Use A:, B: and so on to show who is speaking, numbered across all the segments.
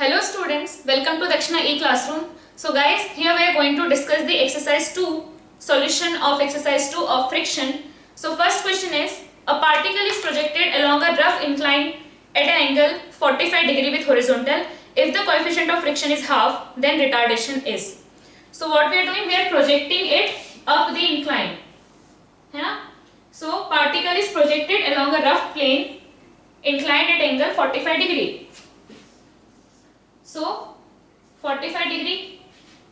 A: Hello students, welcome to Dakshina E-Classroom. So guys, here we are going to discuss the exercise 2, solution of exercise 2 of friction. So first question is, a particle is projected along a rough incline at an angle 45 degree with horizontal. If the coefficient of friction is half, then retardation is. So what we are doing, we are projecting it up the incline. Yeah? So particle is projected along a rough plane inclined at angle 45 degree. So 45 degree.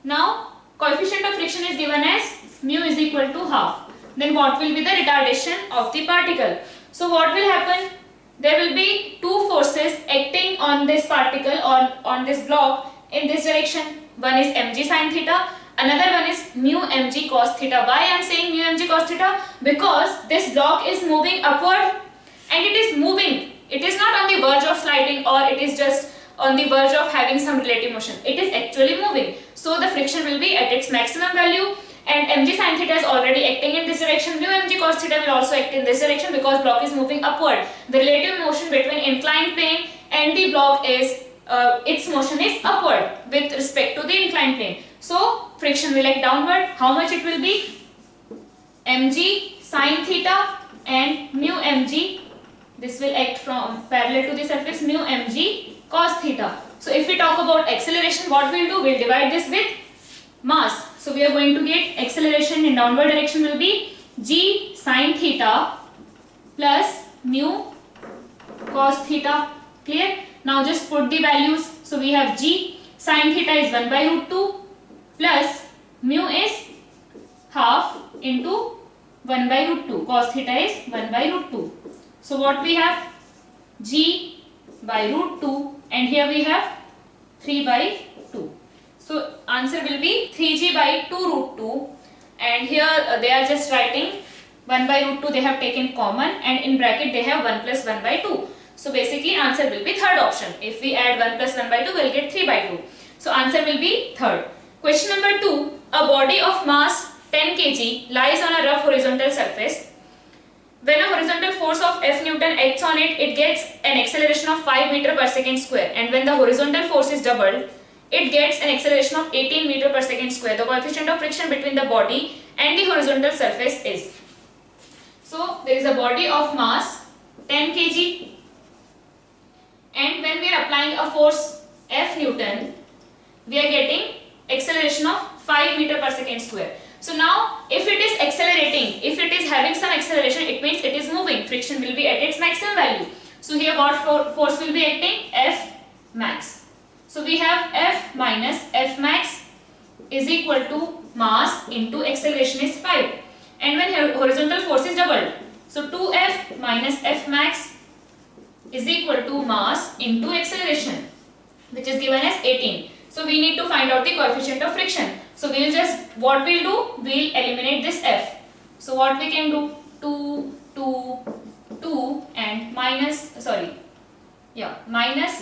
A: Now coefficient of friction is given as mu is equal to half. Then what will be the retardation of the particle? So what will happen? There will be two forces acting on this particle or on this block in this direction. One is mg sin theta, another one is mu mg cos theta. Why I am saying mu mg cos theta? Because this block is moving upward and it is moving. It is not on the verge of sliding or it is just on the verge of having some relative motion. It is actually moving. So the friction will be at its maximum value, and mg sin theta is already acting in this direction. Mu mg cos theta will also act in this direction because block is moving upward. The relative motion between inclined plane and the block is its motion is upward with respect to the inclined plane. So friction will act downward. How much it will be? Mg sin theta and mu mg. This will act from parallel to the surface, mu mg cos theta. So if we talk about acceleration, what we'll do? We'll divide this with mass. So we are going to get acceleration in downward direction will be g sin theta plus mu cos theta. Clear? Now just put the values. So we have g sin theta is 1 by root 2 plus mu is half into 1 by root 2. Cos theta is 1 by root 2. So what we have? G by root 2 and here we have 3 by 2. So answer will be 3g by 2 root 2 and here they are just writing 1 by root 2 they have taken common and in bracket they have 1 plus 1 by 2. So basically answer will be third option. If we add 1 plus 1 by 2 we will get 3 by 2. So answer will be third. Question number 2. A body of mass 10 kg lies on a rough horizontal surface. When a horizontal force of F Newton acts on it, it gets an acceleration of 5 meter per second square, and when the horizontal force is doubled, it gets an acceleration of 18 meter per second square. The coefficient of friction between the body and the horizontal surface is. So there is a body of mass 10 kg and when we are applying a force F Newton, we are getting acceleration of 5 meter per second square. So now if it is accelerating, if it is having some acceleration, it means it is moving. Friction will be at its maximum value. So here what force will be acting? F max. So we have F minus F max is equal to mass into acceleration is 5. And when horizontal force is doubled, so 2F minus F max is equal to mass into acceleration, which is given as 18. So we need to find out the coefficient of friction. So we'll just, what we'll do, we'll eliminate this F. So what we can do, 2, 2, 2 and minus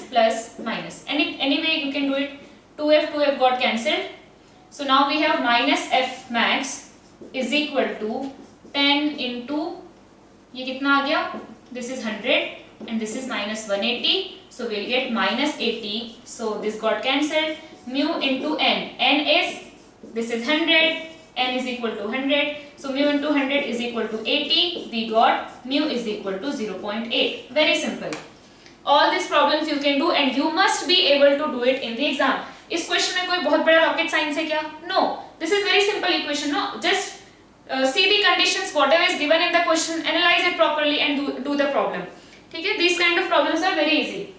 A: plus minus. Any way you can do it. 2F got cancelled. So now we have minus F max is equal to 10 into, ये कितना आ गया? This is 100 and this is minus 180. So we'll get minus 80. So this got cancelled. Mu into n. N is, this is 100. N is equal to 100. So mu into 100 is equal to 80. We got mu is equal to 0.8. Very simple. All these problems you can do and you must be able to do it in the exam. इस question में कोई बहुत बड़ा rocket science है क्या? No. This is very simple equation. No. Just see the conditions, whatever is given in the question, analyze it properly and do the problem. ठीक है? These kind of problems are very easy.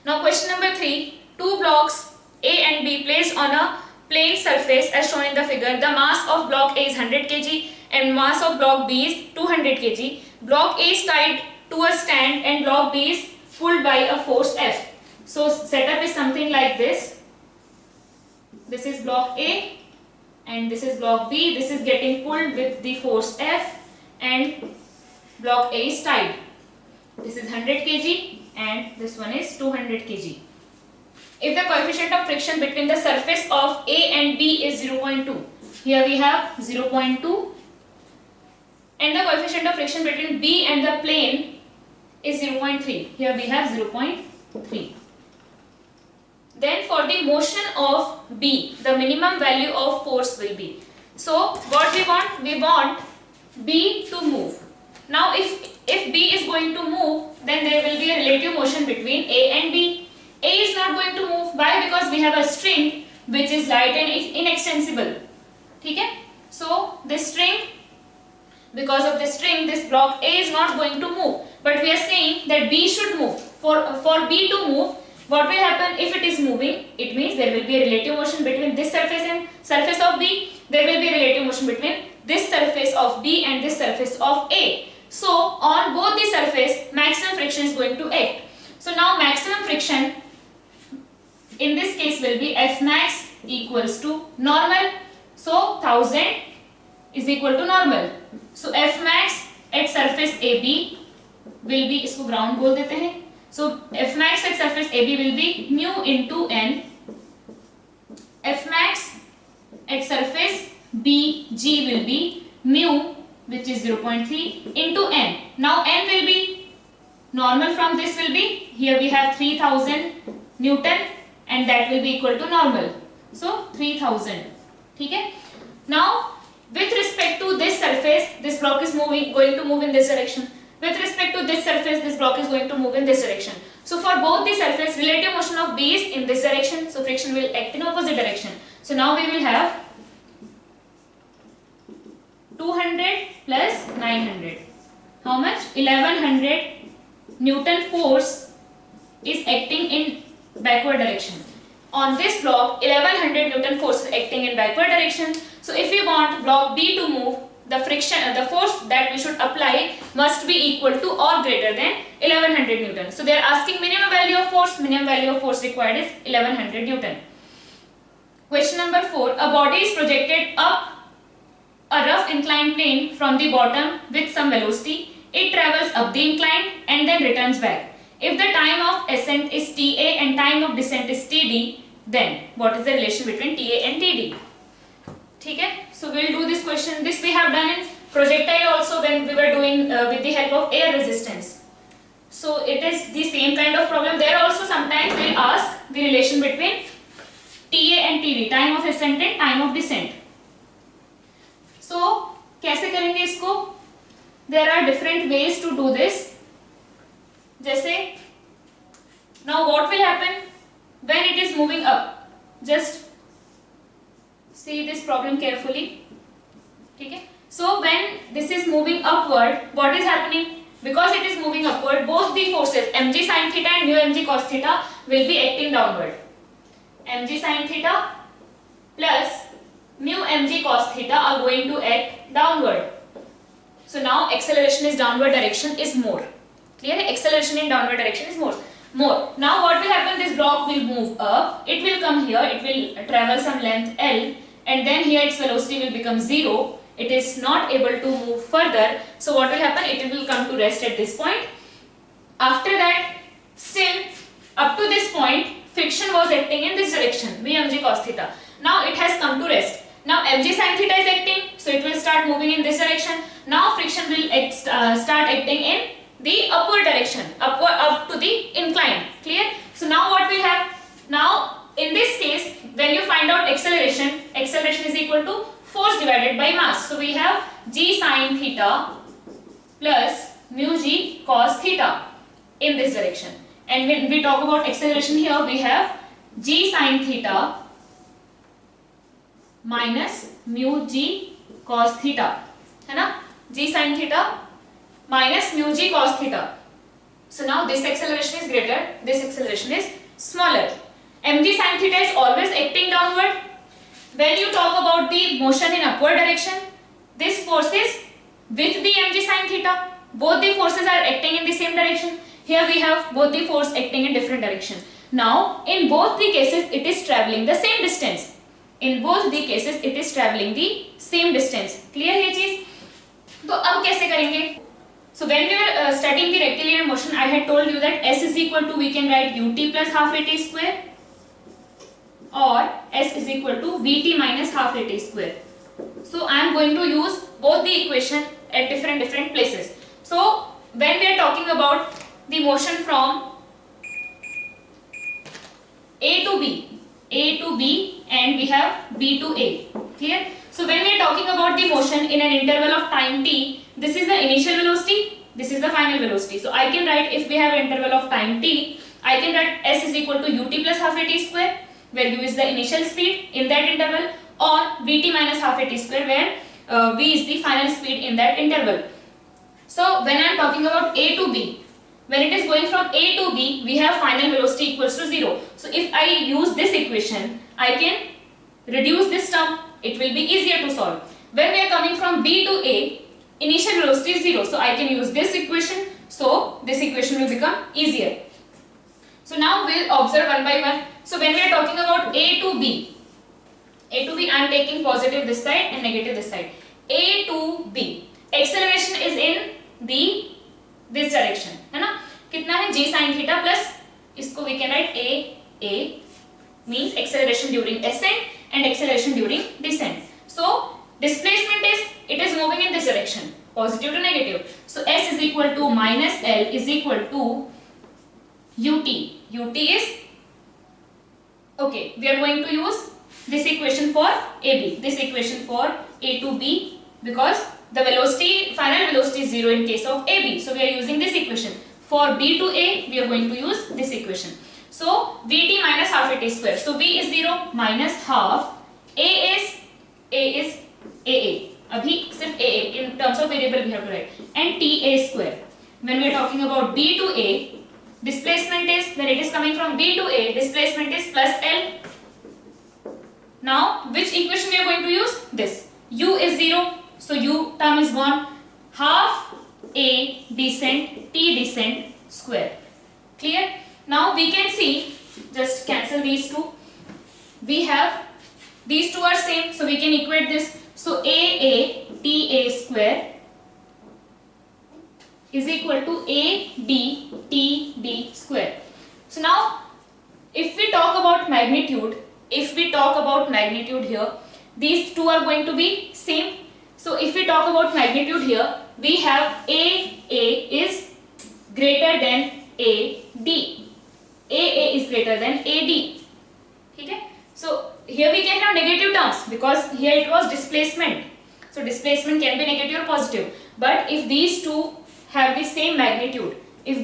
A: Now question number 3. Two blocks A and B placed on a plane surface as shown in the figure. The mass of block A is 100 kg and mass of block B is 200 kg. Block A is tied to a stand and block B is pulled by a force F. So setup is something like this. This is block A and this is block B. This is getting pulled with the force F and block A is tied. This is 100 kg and this one is 200 kg. If the coefficient of friction between the surface of A and B is 0.2, here we have 0.2 and the coefficient of friction between B and the plane is 0.3, here we have 0.3. then for the motion of B, the minimum value of force will be. So what we want B to move. Now if B is going to move, then there will be a relative motion between A and B. A is not going to move. Why? Because we have a string which is light and inextensible. Okay? So this string, because of this string, this block A is not going to move. But we are saying that B should move. For B to move, what will happen if it is moving? It means there will be a relative motion between this surface and surface of B. There will be a relative motion between this surface of B and this surface of A. So on both the surface, maximum friction is going to act. So now maximum friction in this case will be F max equals to normal. So 1000 is equal to normal. So F max at surface AB will be, इसको ground बोल देते हैं. So F max at surface AB will be mu into n. F max at surface BG will be mu, which is 0.3 into n. Now n will be normal from this will be, here we have 3000 Newton and that will be equal to normal. So 3000. Okay? Now with respect to this surface, this block is going to move in this direction. With respect to this surface, this block is going to move in this direction. So for both the surface, relative motion of B is in this direction. So friction will act in opposite direction. So now we will have 200 plus 900. How much? 1100 Newton force is acting in backward direction. On this block, 1100 Newton force is acting in backward direction. So if we want block B to move, the friction, the force that we should apply must be equal to or greater than 1100 Newton. So they are asking minimum value of force. Minimum value of force required is 1100 Newton. Question number 4. A body is projected up a rough inclined plane from the bottom with some velocity. It travels up the incline and then returns back. If the time of ascent is TA and time of descent is TD, then what is the relation between TA and TD? Okay? So we will do this question. This we have done in projectile also when we were doing with the help of air resistance. So it is the same kind of problem. There also sometimes they will ask the relation between TA and TD, time of ascent and time of descent. So कैसे करेंगे इसको? There are different ways to do this. जैसे now what will happen when it is moving up? Just see this problem carefully. Okay? So when this is moving upward, what is happening? Because it is moving upward, both the forces mg sin theta and mu mg cos theta will be acting downward. Mg sin theta plus mu mg cos theta are going to act downward. So now acceleration is downward direction is more. Clear? Acceleration in downward direction is more. Now what will happen? This block will move up. It will come here. It will travel some length L, and then here its velocity will become 0. It is not able to move further. So what will happen? It will come to rest at this point. After that, still up to this point, friction was acting in this direction, mu mg cos theta. Now it has come to rest. Now mg sin theta is acting, so it will start moving in this direction. Now friction will start acting in the upward direction, up to the incline. Clear? So now what we have? Now in this case, when you find out acceleration, acceleration is equal to force divided by mass. So we have g sin theta plus mu g cos theta in this direction. And when we talk about acceleration here, we have g sin theta minus mu g cos theta. है ना? G sin theta minus mu g cos theta. So now this acceleration is greater, this acceleration is smaller. Mg sin theta is always acting downward. When you talk about the motion in upward direction, this force is with the mg sin theta. Both the forces are acting in the same direction. Here we have both the force acting in different direction. Now in both the cases it is traveling the same distance. In both the cases it is traveling the same distance. Clear ये चीज? तो अब कैसे करेंगे? So when we were studying the rectilinear motion, I had told you that S is equal to, we can write ut plus half at square, or S is equal to Vt minus half at square. So I am going to use both the equation at different places. So when we are talking about the motion from A to B and we have B to A. Clear? So when we are talking about the motion in an interval of time t, this is the initial velocity, this is the final velocity. So I can write, if we have an interval of time t, I can write s is equal to ut plus half at square, where u is the initial speed in that interval, or vt minus half at square, where v is the final speed in that interval. So when I am talking about A to B, when it is going from A to B, we have final velocity equals to 0. So if I use this equation, I can reduce this term. It will be easier to solve. When we are coming from B to A, initial velocity is 0. So I can use this equation. So this equation will become easier. So now we'll observe one by one. So when we are talking about A to B, I am taking positive this side and negative this side. A to B, acceleration is in this direction, है ना? कितना है? G sin theta plus, इसको we can write A means acceleration during ascent and acceleration during descent. So displacement is, it is moving in this direction, positive to negative. So S is equal to minus L is equal to ut. Ut is, okay, we are going to use this equation for AB, this equation for A to B, because the velocity, final velocity is 0 in case of AB. So we are using this equation. For B to A, we are going to use this equation. So Vt minus half at square. So V is 0 minus half. A is AA. Abhi sirf AA. In terms of variable we have to write. And TA square. When we are talking about B to A, displacement is, when it is coming from B to A, displacement is plus L. Now which equation we are going to use? This. U is 0. So U term is gone. Half A descent T descent square. Clear? Now we can see, just cancel these two. We have, these two are same, so we can equate this. So AA TA square is equal to AD TD square. So now if we talk about magnitude, here, these two are going to be same. So if we talk about magnitude here, we have AA is greater than AD. AA is greater than AD. Okay? So here we can have negative terms because here it was displacement. So displacement can be negative or positive. But if these two have the same magnitude, it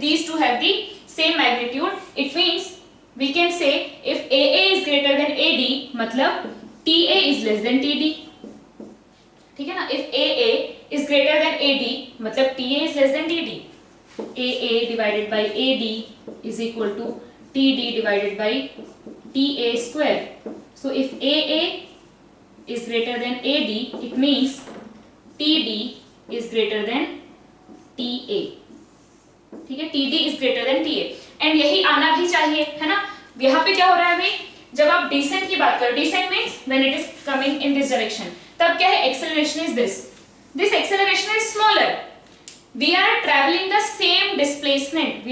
A: means we can say if AA is greater than AD, matlab TA is less than TD. ठीक है ना? If AA is greater than AD, मतलब TA is less than TD. AA divided by AD is equal to TD divided by TA square. So if AA is greater than AD, it means TD is greater than TA. ठीक है? TD is greater than TA. And यही आना भी चाहिए, है ना? यहाँ पे क्या हो रहा है अभी? जब आप descent की बात करो, descent means when it is coming in this direction. तब क्या है? Acceleration is this. This acceleration is smaller. We are traveling the same displacement.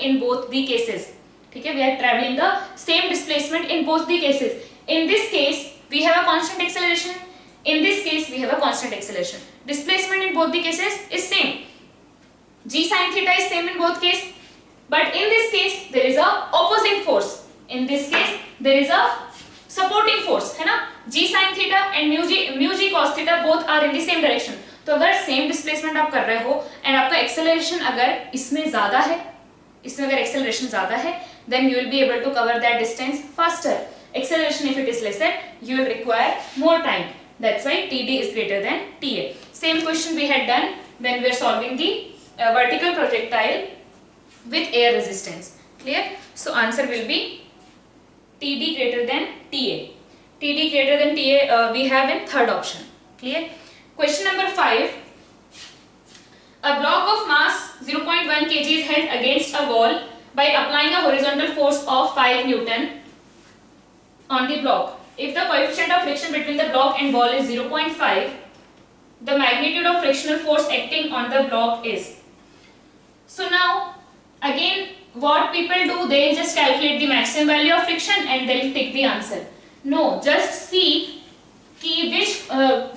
A: In both the cases. ठीक है? We are traveling the same displacement in both the cases. In this case, we have a constant acceleration. In this case, we have a constant acceleration. Displacement in both the cases is same. G sin theta is same in both cases. But in this case, there is a opposing force. In this case, there is a supporting force, है ना? G sin theta and mu g cos theta both are in the same direction. तो अगर same displacement आप कर रहे हो and आपका acceleration अगर इसमें ज़्यादा है, इसमें अगर acceleration ज़्यादा है, then you will be able to cover that distance faster. Acceleration if it is lesser, you will require more time. That's why TD is greater than TA. Same question we had done when we are solving the vertical projectile with air resistance. Clear? So answer will be TD greater than TA. TD greater than TA we have in third option. Clear? Question number 5. A block of mass 0.1 kg is held against a wall by applying a horizontal force of 5 Newton on the block. If the coefficient of friction between the block and wall is 0.5, the magnitude of frictional force acting on the block is. So now again what people do, they just calculate the maximum value of friction and they'll take the answer. No, just see कि which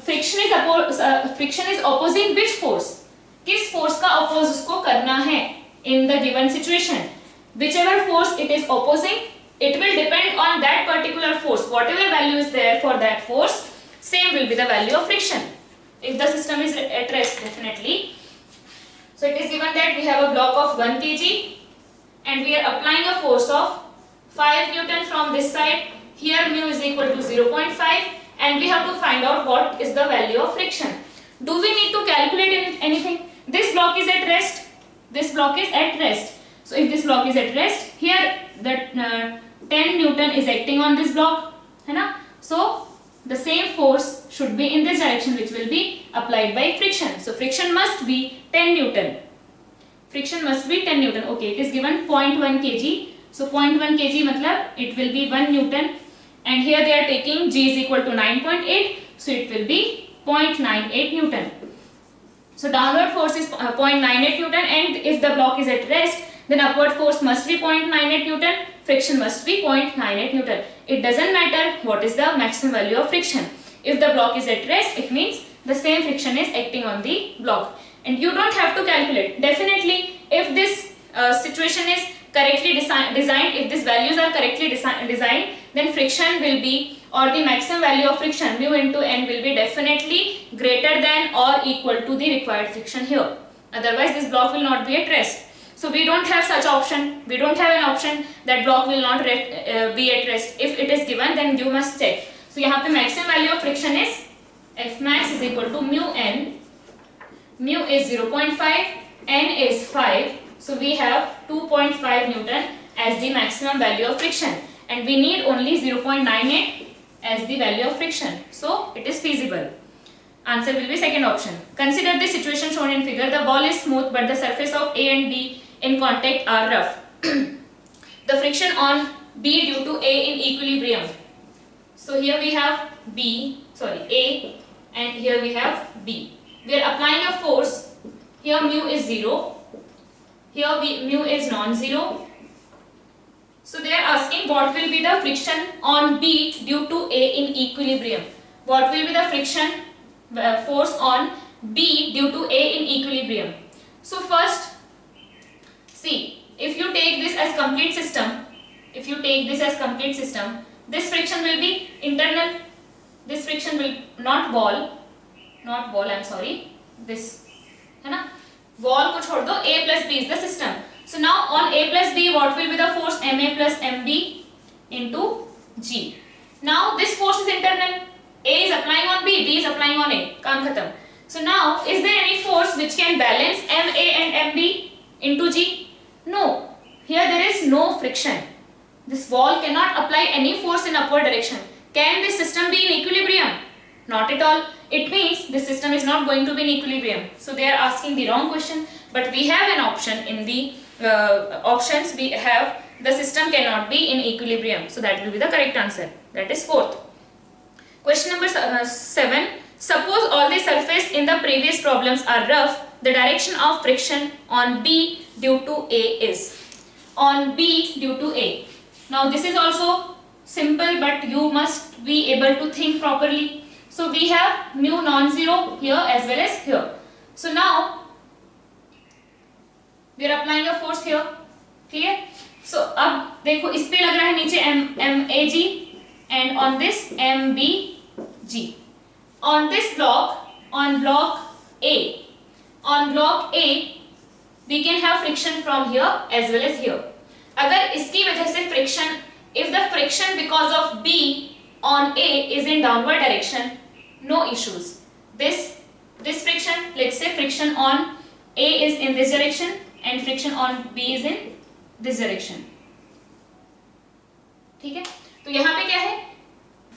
A: friction is opposing which force, किस force का oppose उसको करना है in the given situation. whichever force it is opposing, it will depend on that particular force. Whatever value is there for that force, same will be the value of friction. If the system is at rest, definitely. So it is given that we have a block of 1 kg and we are applying a force of 5 Newton from this side. Here mu is equal to 0.5 and we have to find out what is the value of friction. Do we need to calculate anything? This block is at rest. This block is at rest. So if this block is at rest, here the 10 Newton is acting on this block. है ना? So the same force should be in this direction, which will be applied by friction. So friction must be 10 Newton. Friction must be 10 Newton. Okay, it is given 0.1 kg. So 0.1 kg matlab it will be 1 Newton. And here they are taking G is equal to 9.8. So it will be 0.98 Newton. So downward force is 0.98 Newton, and if the block is at rest, then upward force must be 0.98 Newton, friction must be 0.98 Newton. It doesn't matter what is the maximum value of friction. If the block is at rest, it means the same friction is acting on the block. And you don't have to calculate. Definitely, if this situation is correctly designed, if these values are correctly designed, then friction will be, or the maximum value of friction mu into n will be definitely greater than or equal to the required friction here. Otherwise, this block will not be at rest. So we don't have such option. We don't have an option that block will not be at rest. If it is given, then you must check. So यहाँ पे maximum value of friction is F max is equal to mu n. Mu is 0.5, n is 5. So we have 2.5 Newton as the maximum value of friction, and we need only 0.98 as the value of friction. So it is feasible. Answer will be second option. Consider the situation shown in figure. The ball is smooth, but the surface of A and B in contact are rough. The friction on B due to A in equilibrium. So here we have A, and here we have B. We are applying a force. Here mu is 0. Here mu is non-zero. So they are asking what will be the friction on B due to A in equilibrium. What will be the friction force on B due to A in equilibrium? So first, see, if you take this as complete system, this friction will be internal. This friction will not wall, I'm sorry, this, है ना? Wall को छोड़ दो, A plus B is the system. So now on A plus B, what will be the force? MA plus MB into G. Now this force is internal. A is applying on B, B is applying on A. काम खत्म. So now, is there any force which can balance MA and MB into G? No. Here there is no friction. This wall cannot apply any force in upward direction. Can this system be in equilibrium? Not at all. It means this system is not going to be in equilibrium. So they are asking the wrong question. But we have an option in the options. We have the system cannot be in equilibrium. So that will be the correct answer. That is fourth. Question number 7. Suppose all the surface in the previous problems are rough. The direction of friction on B due to A is. On B due to A. Now this is also simple, but you must be able to think properly. So we have mu non-zero here as well as here. So now we are applying a force here. Clear? So अब देखो इस पे लग रहा है नीचे MAG and on this MBG. On this block, on block A, we can have friction from here as well as here. अगर इसकी वजह से friction, if the friction because of B on A is in downward direction, no issues. This friction, let's say friction on A is in this direction and friction on B is in this direction. ठीक है? तो यहाँ पे क्या है?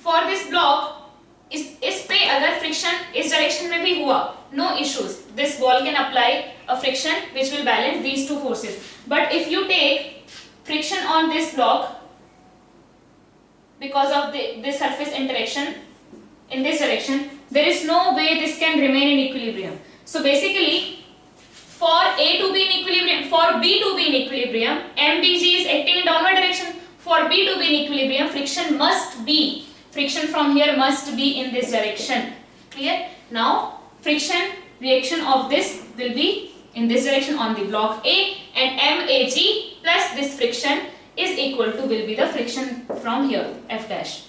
A: For this block, इस पे अगर friction इस direction में भी हुआ, no issues. This wall can apply a friction which will balance these two forces. But if you take friction on this block because of this surface interaction in this direction, there is no way this can remain in equilibrium. So basically, for A to be in equilibrium, for B to be in equilibrium, MBG is acting in downward direction. For B to be in equilibrium, friction from here must be in this direction. Clear? Now, friction reaction of this will be in this direction on the block A, and MAG plus this friction is equal to will be the friction from here, F dash.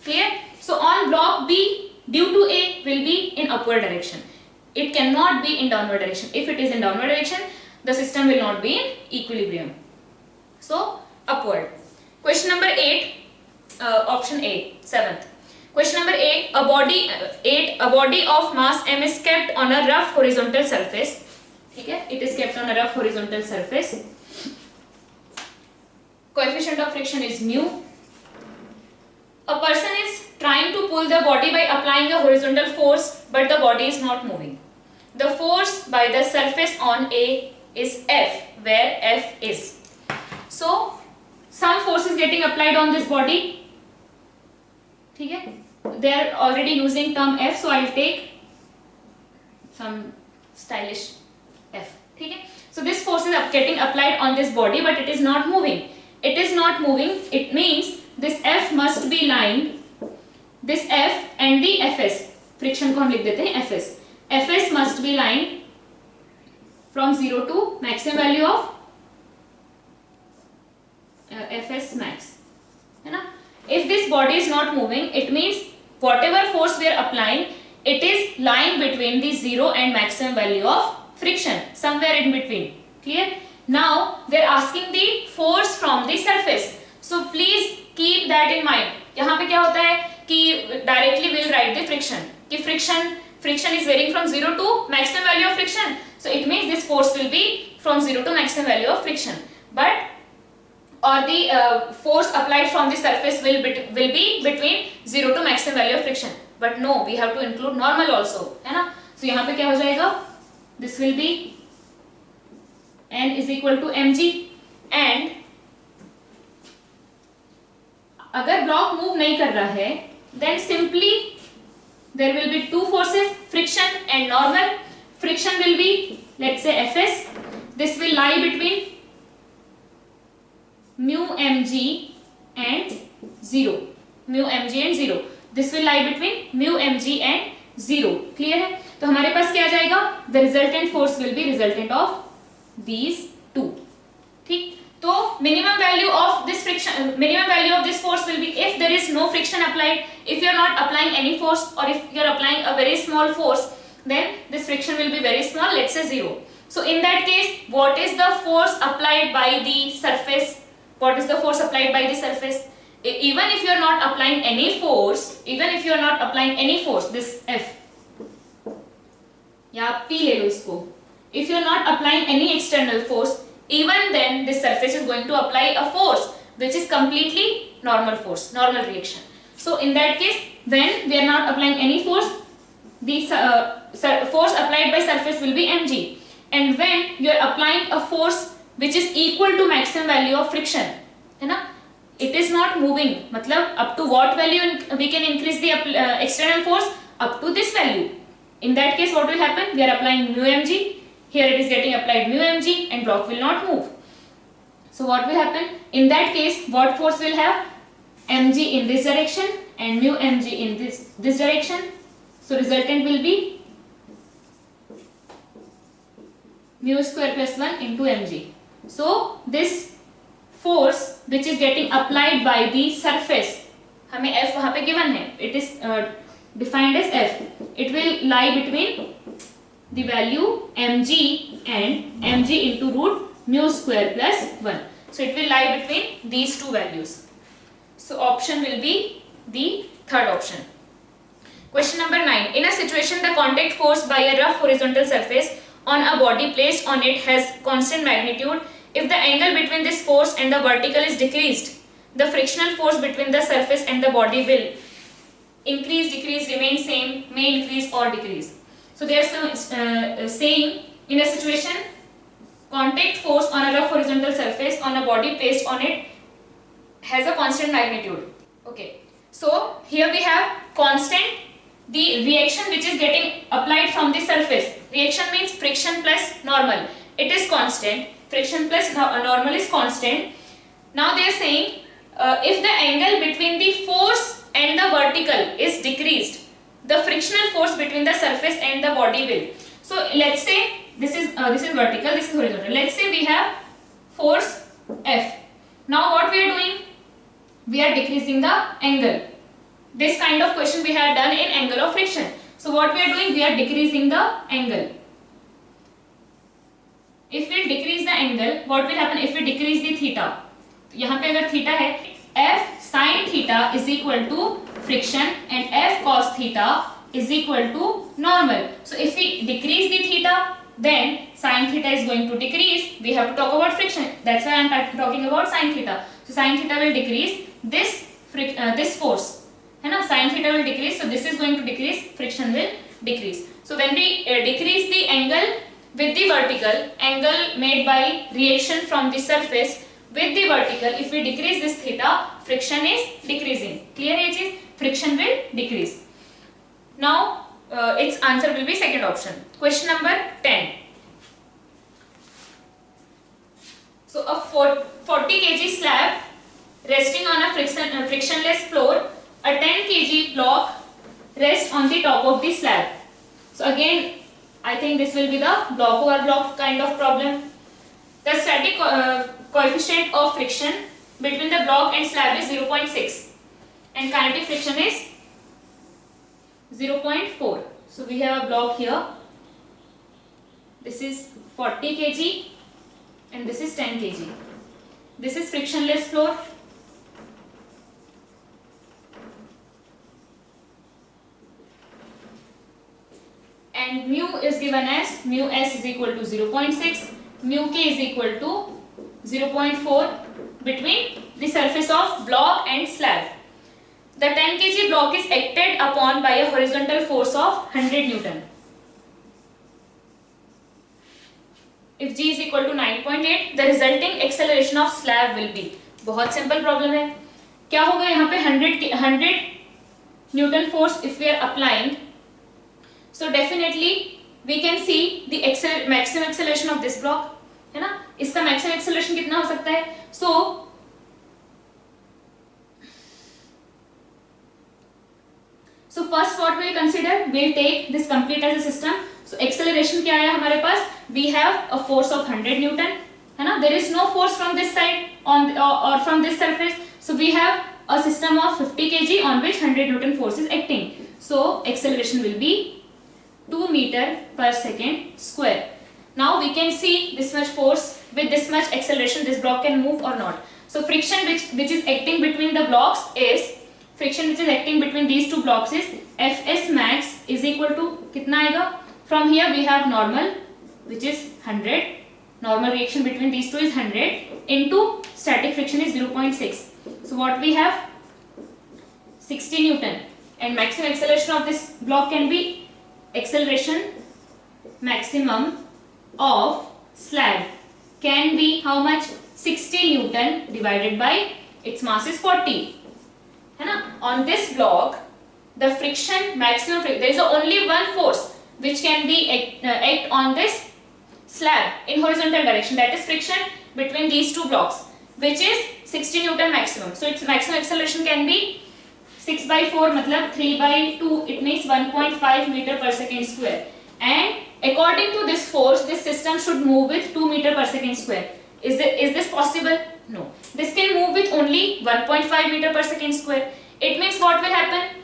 A: Clear? So on block B, due to A will be in upward direction. It cannot be in downward direction. If it is in downward direction, the system will not be in equilibrium. So upward. Question number 8, option A, 7th. Question number 8, a body of mass m is kept on a rough horizontal surface. Okay, it is kept on a rough horizontal surface. Coefficient of friction is mu. A person is trying to pull the body by applying a horizontal force, but the body is not moving. The force by the surface on A is F, where F is. So some force is getting applied on this body. Okay? They are already using term F, so I will take some stylish F. Okay? So this force is getting applied on this body, but it is not moving. It is not moving. It means this F must be lying. This F and the Fs, friction को हम लिख देते हैं Fs. Fs must be lying from 0 to maximum value of Fs max. है ना? If this body is not moving, it means whatever force we are applying, it is lying between the 0 and maximum value of friction, somewhere in between. Clear? Now they are asking the force from the surface. So please keep that in mind. यहाँ पे क्या होता है कि directly we'll write the friction. कि friction is varying from 0 to maximum value of friction. So it means this force will be from 0 to maximum value of friction. But or the force applied from the surface will be between 0 to maximum value of friction. But no, we have to include normal also, है ना? So यहाँ पे क्या हो जाएगा? This will be N is equal to mg, and अगर block move नहीं कर रहा है, then simply there will be two forces, friction and normal. Friction will be, let's say, Fs. This will lie between mu mg and 0. Mu mg and 0. This will lie between mu mg and 0. Clear है? तो हमारे पास क्या आ जाएगा? The resultant force will be resultant of these two. ठीक? तो minimum value of this friction, minimum value of this force will be if there is no friction applied. If you are not applying any force, or if you are applying a very small force, then this friction will be very small. Let's say 0. So in that case, what is the force applied by the surface? What is the force applied by the surface? Even if you are not applying any force, this F, या P ले लो इसको. If you are not applying any external force, even then this surface is going to apply a force which is completely normal force, normal reaction. So in that case, when we are not applying any force, the force applied by surface will be mg. And when you are applying a force which is equal to maximum value of friction, है ना? It is not moving. मतलब up to what value we can increase the external force? Up to this value. In that case, what will happen? We are applying mu mg. Here it is getting applied mu mg, and block will not move. So what will happen? In that case, what force will have? Mg in this direction and mu mg in this direction. So resultant will be mu square plus 1 into mg. So this force which is getting applied by the surface, हमें F वहाँ पे given है. It is defined as F. It will lie between the value mg and mg into root mu square plus 1. So it will lie between these two values. So option will be the third option. Question number 9. In a situation, the contact force by a rough horizontal surface on a body placed on it has constant magnitude. If the angle between this force and the vertical is decreased, the frictional force between the surface and the body will increase, decrease, remain same, may increase or decrease. So they are saying in a situation, contact force on a rough horizontal surface on a body placed on it has a constant magnitude. Okay. So here we have constant, the reaction which is getting applied from the surface. Reaction means friction plus normal. It is constant. Friction plus normal is constant. Now they are saying if the angle between the force and the vertical is decreased, the frictional force between the surface and the body will. So let's say this is vertical, this is horizontal. Let's say we have force F. Now what we are doing? We are decreasing the angle. This kind of question we had done in angle of friction. So what we are doing? We are decreasing the angle. If we decrease the angle, what will happen? If we decrease the theta, यहाँ पे अगर theta है, F sin theta is equal to friction and F cos theta is equal to normal. So if we decrease the theta, then sin theta is going to decrease. We have to talk about friction. That's why I am talking about sin theta. So sin theta will decrease. This force, है ना? Sin theta will decrease. So this is going to decrease. Friction will decrease. So when we decrease the angle with the vertical, angle made by reaction from the surface with the vertical, if we decrease this theta, friction is decreasing. Clear it is? Friction will decrease. Now its answer will be second option. Question number 10. So a 40 kg slab resting on a frictionless floor, a 10 kg block rests on the top of the slab. So again, I think this will be the block over block kind of problem. The static coefficient of friction between the block and slab is 0.6 and kinetic friction is 0.4. So we have a block here. This is 40 kg and this is 10 kg. This is frictionless floor. And mu is given as mu s is equal to 0.6, mu k is equal to 0.4 between the surface of block and slab. The 10 kg block is acted upon by a horizontal force of 100 Newton. If g is equal to 9.8, the resulting acceleration of slab will be. बहुत simple problem है. क्या होगा यहाँ पे 100 Newton force if we are applying. So definitely we can see the maximum acceleration of this block, है ना? इसका maximum acceleration कितना हो सकता है? So first what we'll consider, we'll take this complete as a system. So acceleration क्या है हमारे पास? We have a force of 100 Newton, है ना? There is no force from this side or from this surface. So we have a system of 50 kg on which 100 Newton force is acting. So acceleration will be 2 meter per second square. Now we can see this much force with this much acceleration, this block can move or not. So friction which is acting between the blocks is, friction which is acting between these two blocks is Fs max is equal to कितना आएगा? From here we have normal which is 100. Normal reaction between these two is 100 into static friction is 0.6. So what we have? 60 Newton and maximum acceleration of this block can be acceleration maximum of slab can be how much? 60 Newton divided by its mass is 40. है ना? On this block, the friction maximum there is only one force which can be act on this slab in horizontal direction, that is friction between these two blocks, which is 60 Newton maximum. So its maximum acceleration can be 6 by 4 मतलब 3 by 2, it means 1.5 meter per second square. And according to this force, this system should move with 2 meter per second square. Is this possible? No. This can move with only 1.5 meter per second square. It means what will happen?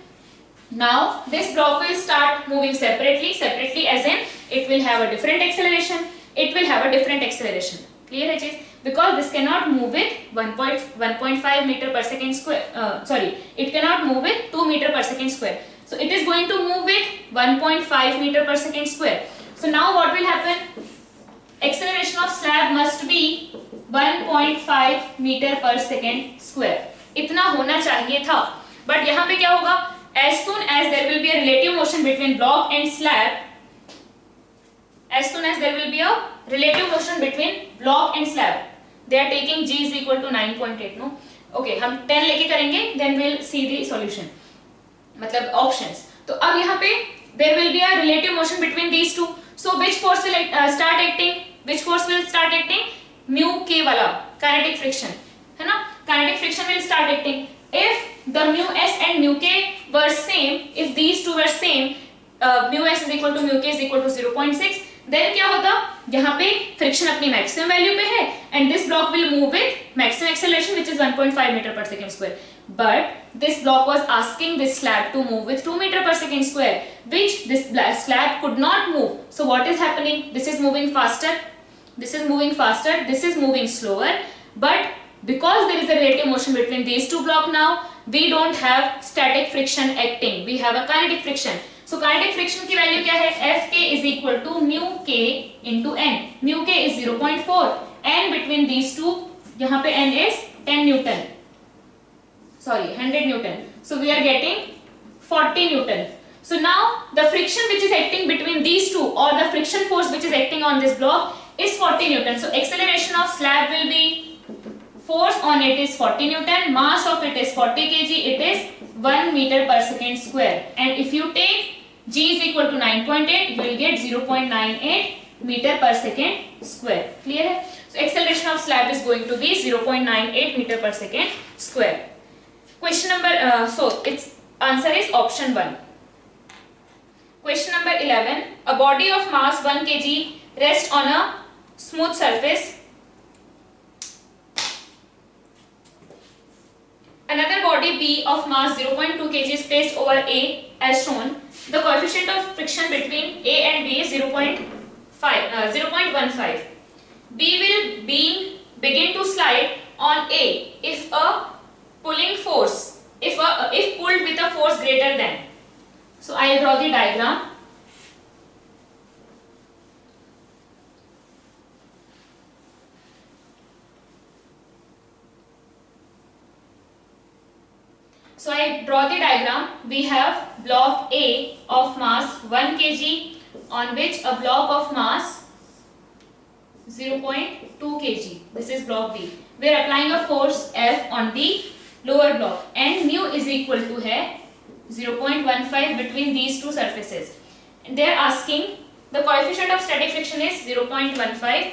A: Now this block will start moving separately as in it will have a different acceleration. It will have a different acceleration. Clear it is? Because this cannot move with 1.5 meter per second square. It cannot move with 2 meter per second square. So it is going to move with 1.5 meter per second square. So now what will happen? Acceleration of slab must be 1.5 meter per second square. इतना होना चाहिए था. But यहाँ पे क्या होगा? As soon as there will be a relative motion between block and slab, they are taking g is equal to 9.8. No, okay, हम 10 लेके करेंगे, then we'll see the solution. मतलब options. तो अब यहाँ पे there will be a relative motion between these two. So which force will start acting? Which force will start acting? Mu k वाला kinetic friction, है ना? Kinetic friction will start acting. If the mu s and mu k were same, if these two were same, mu s is equal to mu k is equal to 0.6, then क्या होता? यहाँ पे friction अपनी maximum value पे है and this block will move with maximum acceleration which is 1.5 metre per second square, but this block was asking this slab to move with 2 meter per second square, which this slab could not move. So what is happening? This is moving faster, this is moving faster, this is moving slower, but because there is a relative motion between these two blocks now, we don't have static friction acting, we have a kinetic friction. So kinetic friction की value क्या है? Fk is equal to mu k into n. Mu k is 0.4 and between these two यहाँ पे n is 10 Newton. Sorry, 100 Newton. So we are getting 40 Newton. So now the friction which is acting between these two, or the friction force which is acting on this block, is 40 Newton. So acceleration of slab will be, force on it is 40 Newton, mass of it is 40 kg, it is 1 meter per second square. And if you take g is equal to 9.8, you will get 0.98 meter per second square. Clear है? So acceleration of slab is going to be 0.98 meter per second square. Question number, so its answer is option 1. Question number 11. A body of mass 1 kg rests on a smooth surface. Another body B of mass 0.2 kg is placed over A as shown. The coefficient of friction between A and B is 0.15. B will begin to slide on A if a pulling force, if pulled with a force greater than. So I will draw the diagram. So I draw the diagram. We have block A of mass 1 kg on which a block of mass 0.2 kg. This is block B. We are applying a force F on the lower block and mu is equal to है 0.15 between these two surfaces. And they are asking the coefficient of static friction is 0.15.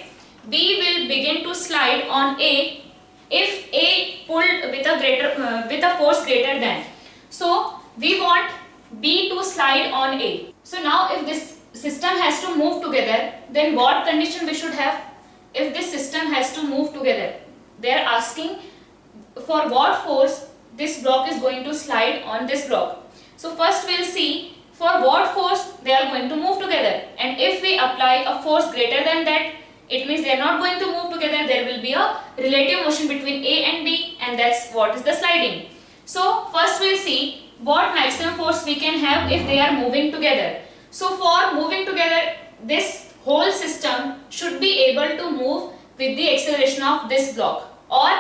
A: B will begin to slide on A if A pulled with a force greater than. So we want B to slide on A. So now if this system has to move together, then what condition we should have? If this system has to move together, they are asking for what force this block is going to slide on this block. So first we will see for what force they are going to move together, and if we apply a force greater than that, it means they are not going to move together, there will be a relative motion between A and B, and that's what is the sliding. So first we will see what maximum force we can have if they are moving together. So for moving together, this whole system should be able to move with the acceleration of this block, or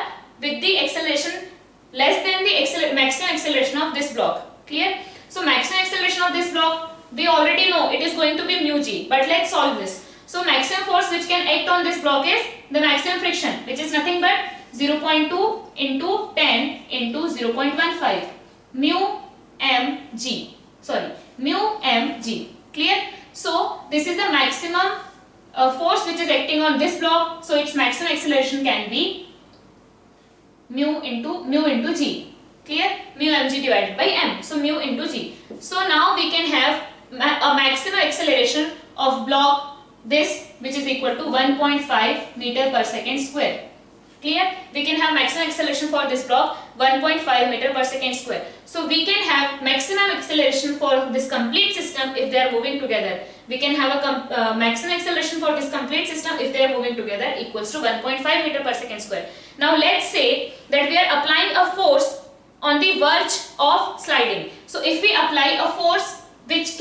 A: with the acceleration less than the maximum acceleration of this block. Clear? So maximum acceleration of this block, we already know it is going to be mu g, but let's solve this. So maximum force which can act on this block is the maximum friction, which is nothing but 0.2 into 10 into 0.15 mu mg. Sorry, mu mg. Clear? So this is the maximum force which is acting on this block. So its maximum acceleration can be mu into g. Clear? Mu mg divided by m. So mu into g. So now we can have a maximum acceleration of block this, which is equal to 1.5 meter per second square. Clear? We can have maximum acceleration for this block 1.5 meter per second square. So we can have maximum acceleration for this complete system if they are moving together. We can have a maximum acceleration for this complete system if they are moving together equals to 1.5 meter per second square. Now let's say that we are applying a force on the verge of sliding. So if we apply a force which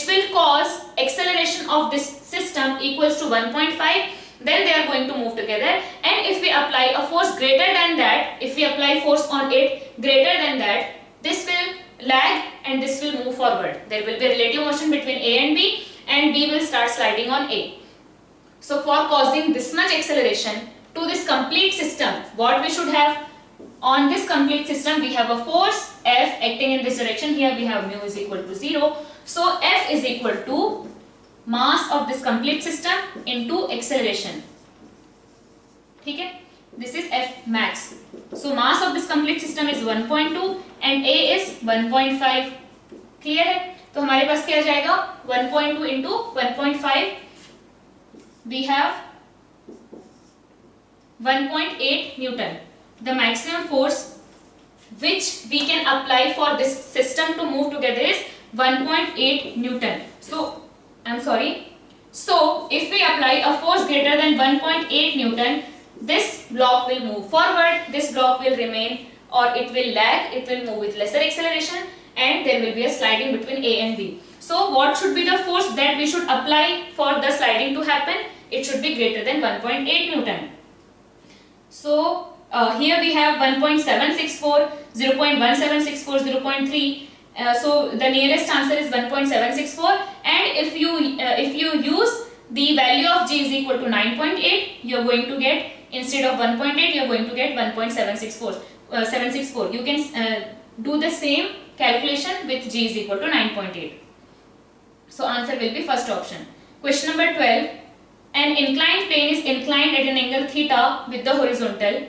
A: will cause acceleration of this system equals to 1.5, then they are going to move together. And if we apply a force greater than that, if we apply force on it greater than that, this will lag and this will move forward. There will be a relative motion between A and B, and B will start sliding on A. So for causing this much acceleration to this complete system, what we should have? On this complete system, we have a force F acting in this direction. Here we have mu is equal to 0. So F is equal to mass of this complete system into acceleration. ठीक है? This is F max. So mass of this complete system is 1.2 and A is 1.5. Clear है? तो हमारे पास क्या आ जाएगा? 1.2 into 1.5 we have 1.8 Newton. The maximum force which we can apply for this system to move together is 1.8 Newton. So if we apply a force greater than 1.8 Newton, this block will move forward, this block will remain, or it will lag, it will move with lesser acceleration, and there will be a sliding between A and B. So what should be the force that we should apply for the sliding to happen? It should be greater than 1.8 Newton. So here we have 1.764, 0.1764, 0.3. So the nearest answer is 1.764, and if you use the value of G is equal to 9.8, you are going to get, instead of 1.8, you are going to get 1.764. You can do the same calculation with G is equal to 9.8. So answer will be first option. Question number 12. An inclined plane is inclined at an angle theta with the horizontal.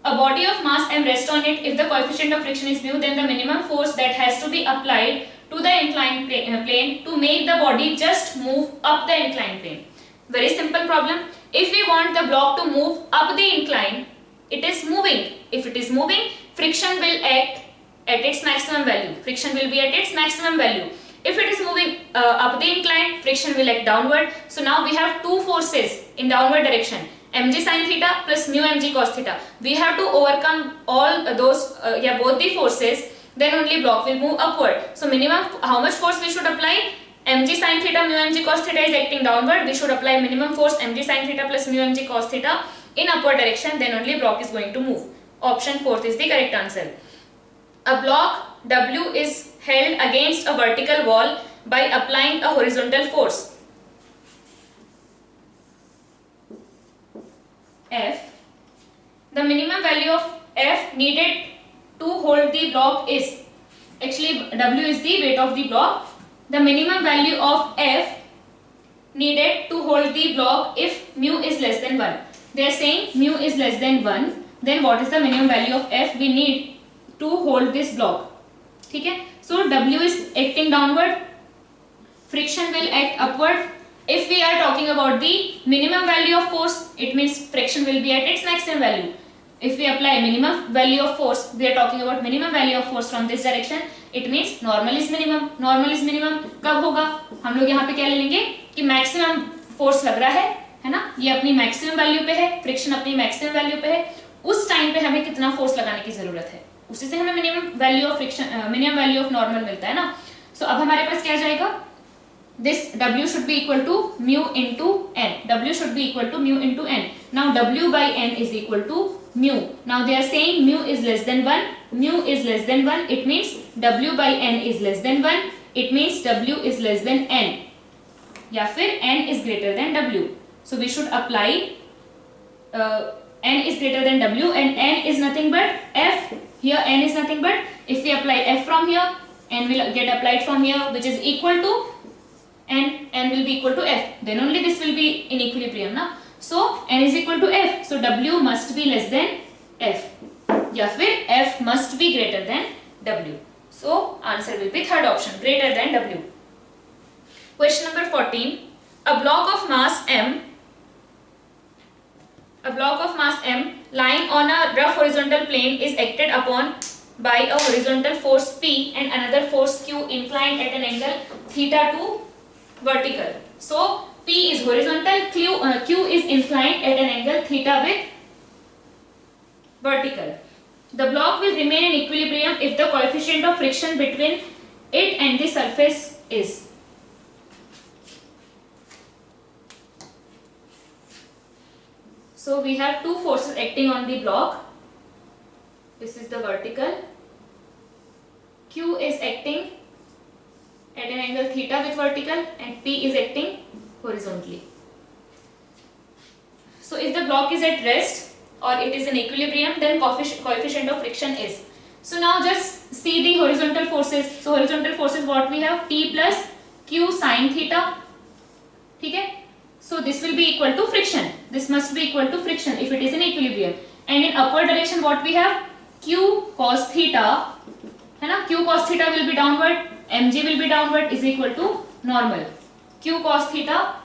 A: A body of mass m rests on it. If the coefficient of friction is mu, then the minimum force that has to be applied to the inclined plane to make the body just move up the inclined plane. Very simple problem. If we want the block to move up the incline, it is moving. If it is moving, friction will act at its maximum value. Friction will be at its maximum value. If it is moving up the incline, friction will act downward. So now we have two forces in downward direction, mg sin theta plus mu mg cos theta. We have to overcome all those, both the forces, then only block will move upward. So minimum, how much force we should apply? Mg sin theta mu mg cos theta is acting downward. We should apply minimum force mg sin theta plus mu mg cos theta in upward direction, then only block is going to move. Option 4 is the correct answer. A block W is held against a vertical wall by applying a horizontal force F. The minimum value of F needed to hold the block is, actually W is the weight of the block. The minimum value of F needed to hold the block if mu is less than 1. They are saying mu is less than 1, then what is the minimum value of F we need to hold this block? Okay? So W is acting downward, friction will act upward. If we are talking about the minimum value of force, it means friction will be at its maximum value. If we apply minimum value of force, we are talking about minimum value of force from this direction. It means normal is minimum. Normal is minimum कब होगा? हम लोग यहाँ पे क्या ले लेंगे कि maximum force लग रहा है ना? ये अपनी maximum value पे है, friction अपनी maximum value पे है. उस टाइम पे हमें कितना force लगाने की जरूरत है? उसी से हमें minimum value of friction, minimum value of normal मिलता है ना? So अब हमारे पास क्या जाएगा? This W should be equal to mu into n. W should be equal to mu into n. Now W by n is equal to mu. Now they are saying mu is less than 1. Mu is less than 1. It means W by n is less than 1. It means W is less than n. या फिर n is greater than W. So we should apply n is greater than W, and n is nothing but F. Here n is nothing but, if we apply F from here, n will get applied from here, which is equal to n will be equal to F. Then only this will be in equilibrium ना. So n is equal to F. So W must be less than F. या फिर F must be greater than W. So answer will be third option, greater than W. Question number 14. A block of mass M lying on a rough horizontal plane is acted upon by a horizontal force P and another force Q inclined at an angle theta to vertical. So P is horizontal, Q is inclined at an angle theta with vertical. The block will remain in equilibrium if the coefficient of friction between it and the surface is. So we have two forces acting on the block. This is the vertical. Q is acting at an angle theta with vertical and P is acting horizontally. So if the block is at rest or it is in equilibrium, then coefficient of friction is. So now just see the horizontal forces. So horizontal forces, what we have? P plus Q sin theta. Okay? So this will be equal to friction. This must be equal to friction if it is in equilibrium. And in upward direction, what we have? Q cos theta. है ना? Q cos theta will be downward. Mg will be downward is equal to normal. Q cos theta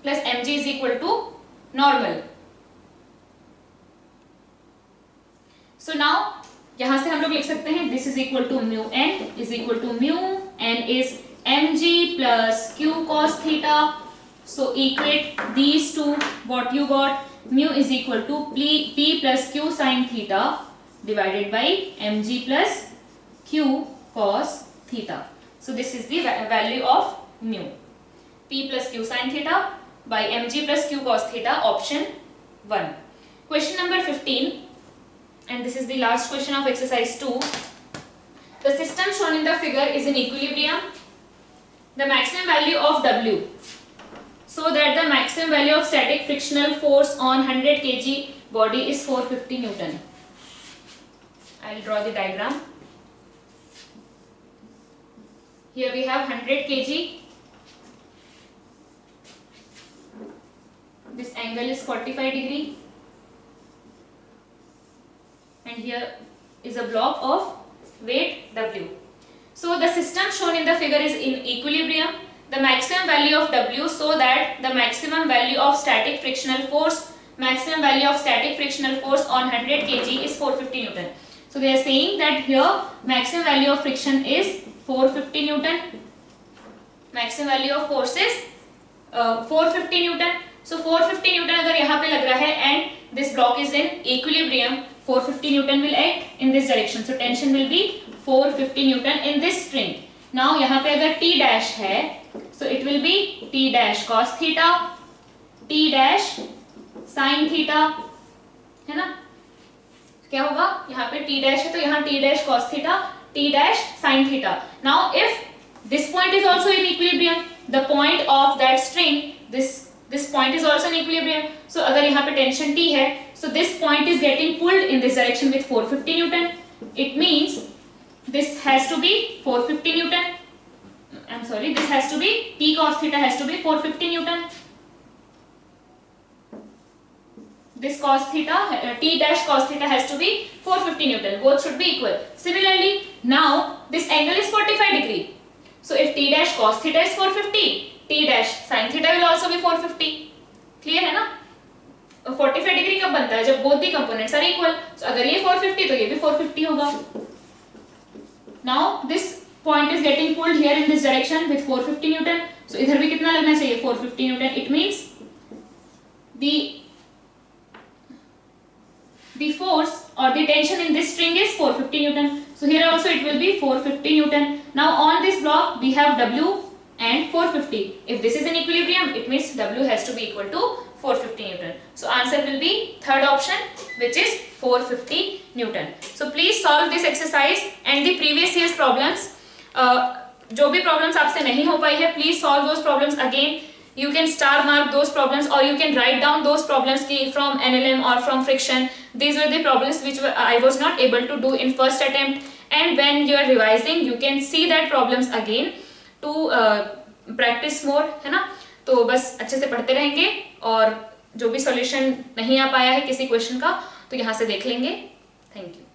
A: plus mg is equal to normal. So now यहां से हम लोग लिख सकते हैं this is equal to mu n is equal to mu n is mg plus q cos theta. So equate these two. What you got? Mu is equal to p plus q sin theta divided by mg plus q cos theta. So this is the value of mu. P plus q sin theta by mg plus q cos theta, option 1. Question number 15, and this is the last question of exercise 2. The system shown in the figure is in equilibrium. The maximum value of W, so that the maximum value of static frictional force on 100 kg body is 450 Newton. I will draw the diagram. Here we have 100 kg. This angle is 45 degree. And here is a block of weight W. So the system shown in the figure is in equilibrium. The maximum value of W, so that the maximum value of static frictional force on 100 kg is 450 Newton. So they are saying that here maximum value of friction is 450 Newton. Maximum value of force is 450 Newton. So 450 Newton अगर यहाँ पे लग रहा है and this block is in equilibrium, 450 Newton will act in this direction. So tension will be 450 Newton in this string. Now यहाँ पे अगर T dash है, so it will be T dash cos theta, T dash sin theta, है ना? क्या होगा? यहाँ पे T dash है तो यहाँ T dash cos theta, T dash sin theta. Now if this point is also in equilibrium, the point of that string, this point is also in equilibrium. So अगर यहाँ पे tension T है, so this point is getting pulled in this direction with 450 Newton. It means this has to be 450 Newton. I'm sorry, this has to be T cos theta has to be 450 Newton. This cos theta, T dash cos theta has to be 450 Newton. Both should be equal. Similarly, now this angle is 45 degree. So if T dash cos theta is 450, T dash sin theta will also be 450. Clear है ना? 45 degree कब बनता है? जब both the components are equal. So अगर ये 450 तो ये भी 450 होगा. Now this point is getting pulled here in this direction with 450 Newton. So इधर भी कितना लगना चाहिए? 450 Newton. It means the force or the tension in this string is 450 Newton. So here also it will be 450 Newton. Now on this block we have W and 450. If this is in equilibrium, it means W has to be equal to 450 Newton. So answer will be third option, which is 450 Newton. So please solve this exercise and the previous year's problems. जो भी problems आपसे नहीं हो पाई है, please solve those problems again. You can star mark those problems or you can write down those problems from NLM or from friction. These were the problems which I was not able to do in first attempt. And when you are revising, you can see that problems again to practice more, है ना? तो बस अच्छे से पढ़ते रहेंगे और जो भी सॉल्यूशन नहीं आ पाया है किसी क्वेश्चन का तो यहाँ से देख लेंगे. Thank you.